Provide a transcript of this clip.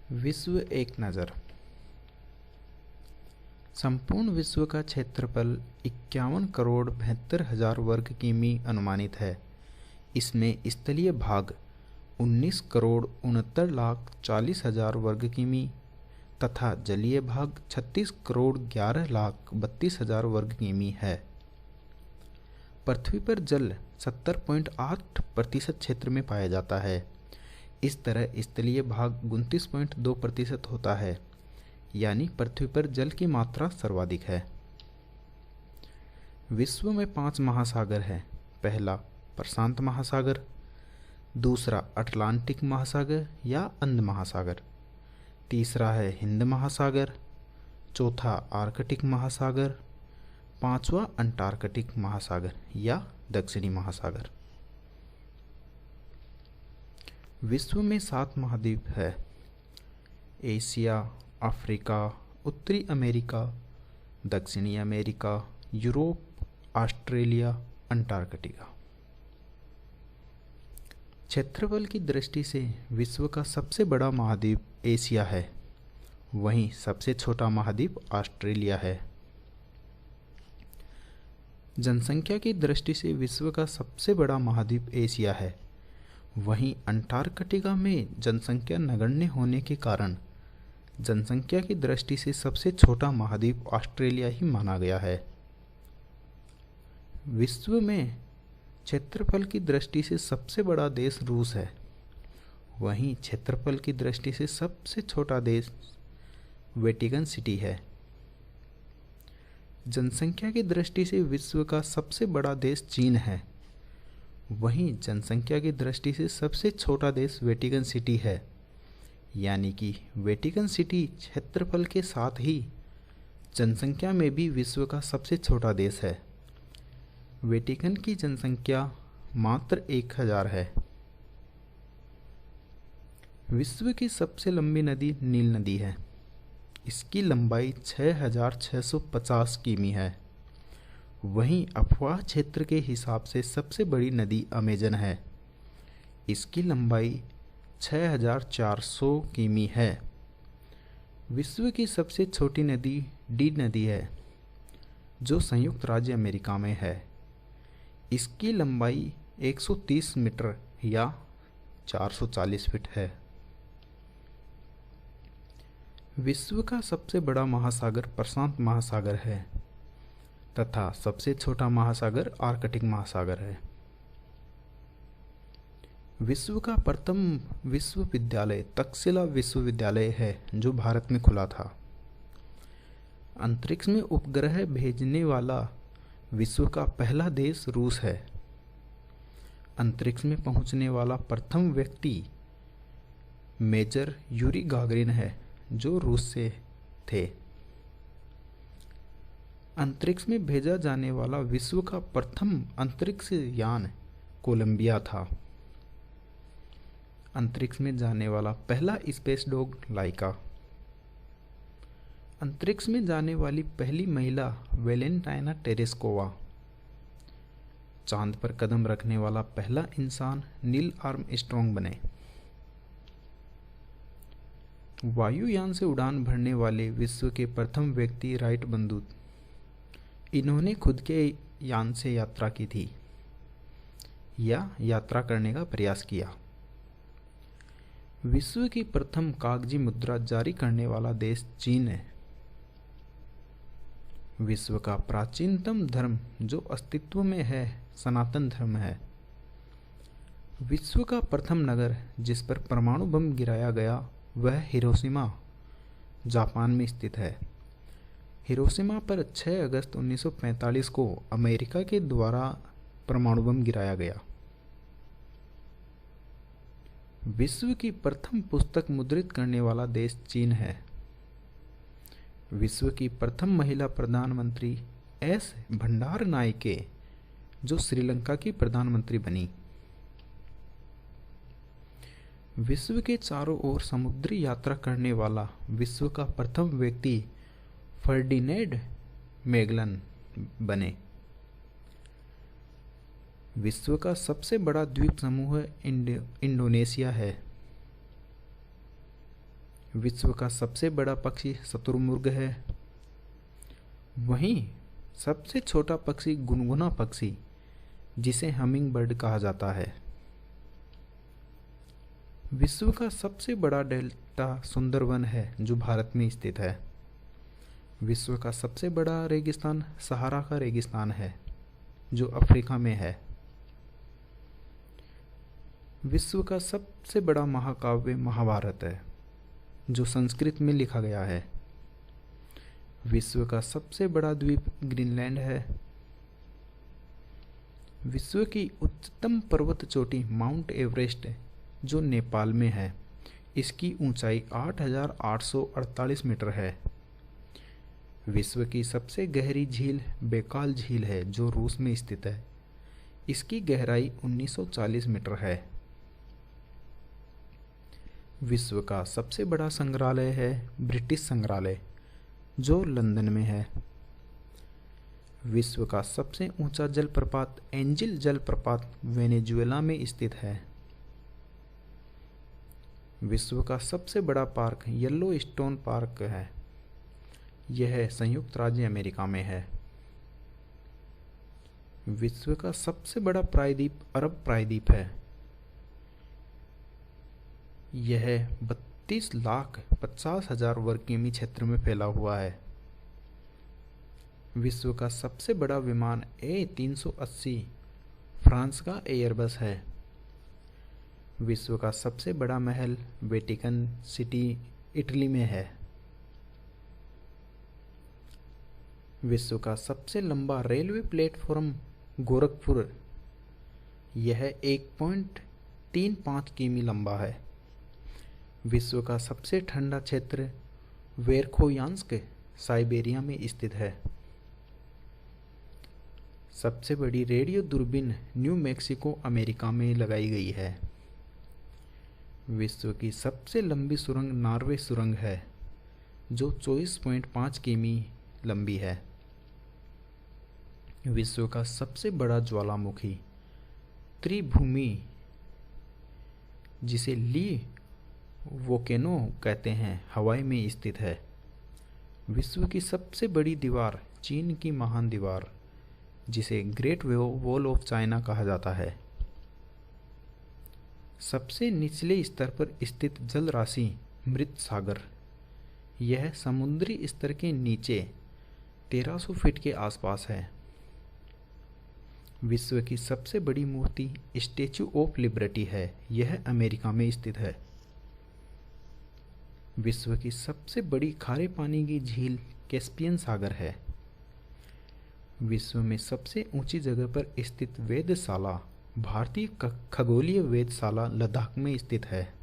विश्व एक नज़र। संपूर्ण विश्व का क्षेत्रफल 51,72,000 वर्ग किमी अनुमानित है। इसमें स्थलीय भाग 19,69,40,000 वर्ग किमी तथा जलीय भाग 36,11,32,000 वर्ग किमी है। पृथ्वी पर जल 70.8% क्षेत्र में पाया जाता है। इस तरह स्थलीय भाग 29.2% होता है, यानी पृथ्वी पर जल की मात्रा सर्वाधिक है। विश्व में 5 महासागर हैं। पहला प्रशांत महासागर, दूसरा अटलांटिक महासागर या अंध महासागर, तीसरा है हिंद महासागर, चौथा आर्कटिक महासागर, पांचवा अंटार्कटिक महासागर या दक्षिणी महासागर। विश्व में 7 महाद्वीप है। एशिया, अफ्रीका, उत्तरी अमेरिका, दक्षिणी अमेरिका, यूरोप, ऑस्ट्रेलिया, अंटार्कटिका। क्षेत्रफल की दृष्टि से विश्व का सबसे बड़ा महाद्वीप एशिया है, वहीं सबसे छोटा महाद्वीप ऑस्ट्रेलिया है। जनसंख्या की दृष्टि से विश्व का सबसे बड़ा महाद्वीप एशिया है, वहीं अंटार्कटिका में जनसंख्या नगण्य होने के कारण जनसंख्या की दृष्टि से सबसे छोटा महाद्वीप ऑस्ट्रेलिया ही माना गया है। विश्व में क्षेत्रफल की दृष्टि से सबसे बड़ा देश रूस है, वहीं क्षेत्रफल की दृष्टि से सबसे छोटा देश वेटिकन सिटी है। जनसंख्या की दृष्टि से विश्व का सबसे बड़ा देश चीन है, वहीं जनसंख्या की दृष्टि से सबसे छोटा देश वेटिकन सिटी है, यानी कि वेटिकन सिटी क्षेत्रफल के साथ ही जनसंख्या में भी विश्व का सबसे छोटा देश है। वेटिकन की जनसंख्या मात्र 1000 है। विश्व की सबसे लंबी नदी नील नदी है। इसकी लंबाई 6650 किमी है। वहीं अफवाह क्षेत्र के हिसाब से सबसे बड़ी नदी अमेजन है। इसकी लंबाई 6400 किमी है। विश्व की सबसे छोटी नदी डी नदी है, जो संयुक्त राज्य अमेरिका में है। इसकी लंबाई 130 मीटर या 440 फीट है। विश्व का सबसे बड़ा महासागर प्रशांत महासागर है तथा सबसे छोटा महासागर आर्कटिक महासागर है। विश्व का प्रथम विश्वविद्यालय तक्षशिला विश्वविद्यालय है, जो भारत में खुला था। अंतरिक्ष में उपग्रह भेजने वाला विश्व का पहला देश रूस है। अंतरिक्ष में पहुंचने वाला प्रथम व्यक्ति मेजर यूरी गागरिन है, जो रूस से थे। अंतरिक्ष में भेजा जाने वाला विश्व का प्रथम अंतरिक्ष यान कोलंबिया था। अंतरिक्ष में जाने वाला पहला स्पेस डॉग लाइका। अंतरिक्ष में जाने वाली पहली महिला वेलेंटाइना टेरेस्कोवा। चांद पर कदम रखने वाला पहला इंसान नील आर्मस्ट्रॉन्ग बने। वायुयान से उड़ान भरने वाले विश्व के प्रथम व्यक्ति राइट बंधु। इन्होंने खुद के यान से यात्रा की थी या यात्रा करने का प्रयास किया। विश्व की प्रथम कागजी मुद्रा जारी करने वाला देश चीन है। विश्व का प्राचीनतम धर्म जो अस्तित्व में है सनातन धर्म है। विश्व का प्रथम नगर जिस पर परमाणु बम गिराया गया वह हिरोशिमा जापान में स्थित है। हिरोशिमा पर 6 अगस्त 1945 को अमेरिका के द्वारा परमाणु बम गिराया गया। विश्व की प्रथम पुस्तक मुद्रित करने वाला देश चीन है। विश्व की प्रथम महिला प्रधानमंत्री एस भंडारनायके, जो श्रीलंका की प्रधानमंत्री बनी। विश्व के चारों ओर समुद्री यात्रा करने वाला विश्व का प्रथम व्यक्ति फर्डिनेंड मैगलन बने। विश्व का सबसे बड़ा द्वीप समूह इंडोनेशिया है। विश्व का सबसे बड़ा पक्षी शुतुरमुर्ग है। वहीं सबसे छोटा पक्षी गुनगुना पक्षी, जिसे हमिंग बर्ड कहा जाता है। विश्व का सबसे बड़ा डेल्टा सुंदरवन है जो भारत में स्थित है। विश्व का सबसे बड़ा रेगिस्तान सहारा का रेगिस्तान है जो अफ्रीका में है। विश्व का सबसे बड़ा महाकाव्य महाभारत है जो संस्कृत में लिखा गया है। विश्व का सबसे बड़ा द्वीप ग्रीनलैंड है। विश्व की उच्चतम पर्वत चोटी माउंट एवरेस्ट जो नेपाल में है, इसकी ऊंचाई 8,848 मीटर है। विश्व की सबसे गहरी झील बैकाल झील है जो रूस में स्थित है। इसकी गहराई 1940 मीटर है। विश्व का सबसे बड़ा संग्रहालय है ब्रिटिश संग्रहालय जो लंदन में है। विश्व का सबसे ऊंचा जलप्रपात एंजिल जलप्रपात वेनेजुएला में स्थित है। विश्व का सबसे बड़ा पार्क येलोस्टोन पार्क है। यह संयुक्त राज्य अमेरिका में है। विश्व का सबसे बड़ा प्रायद्वीप अरब प्रायद्वीप है। यह 32,50,000 वर्ग किमी क्षेत्र में फैला हुआ है। विश्व का सबसे बड़ा विमान A380 फ्रांस का एयरबस है। विश्व का सबसे बड़ा महल वेटिकन सिटी इटली में है। विश्व का सबसे लंबा रेलवे प्लेटफॉर्म गोरखपुर, यह 1.35 किमी लंबा है। विश्व का सबसे ठंडा क्षेत्र वेरखोयांस्क साइबेरिया में स्थित है। सबसे बड़ी रेडियो दूरबीन न्यू मैक्सिको अमेरिका में लगाई गई है। विश्व की सबसे लंबी सुरंग नॉर्वे सुरंग है जो 24.5 किमी लंबी है। विश्व का सबसे बड़ा ज्वालामुखी त्रिभूमि, जिसे ली वोल्केनो कहते हैं, हवाई में स्थित है। विश्व की सबसे बड़ी दीवार चीन की महान दीवार, जिसे ग्रेट वॉल ऑफ चाइना कहा जाता है। सबसे निचले स्तर पर स्थित जल राशि मृत सागर, यह समुद्री स्तर के नीचे 1300 फीट के आसपास है। विश्व की सबसे बड़ी मूर्ति स्टैचू ऑफ लिबर्टी है। यह अमेरिका में स्थित है। विश्व की सबसे बड़ी खारे पानी की झील कैस्पियन सागर है। विश्व में सबसे ऊंची जगह पर स्थित वेधशाला भारतीय खगोलीय वेधशाला लद्दाख में स्थित है।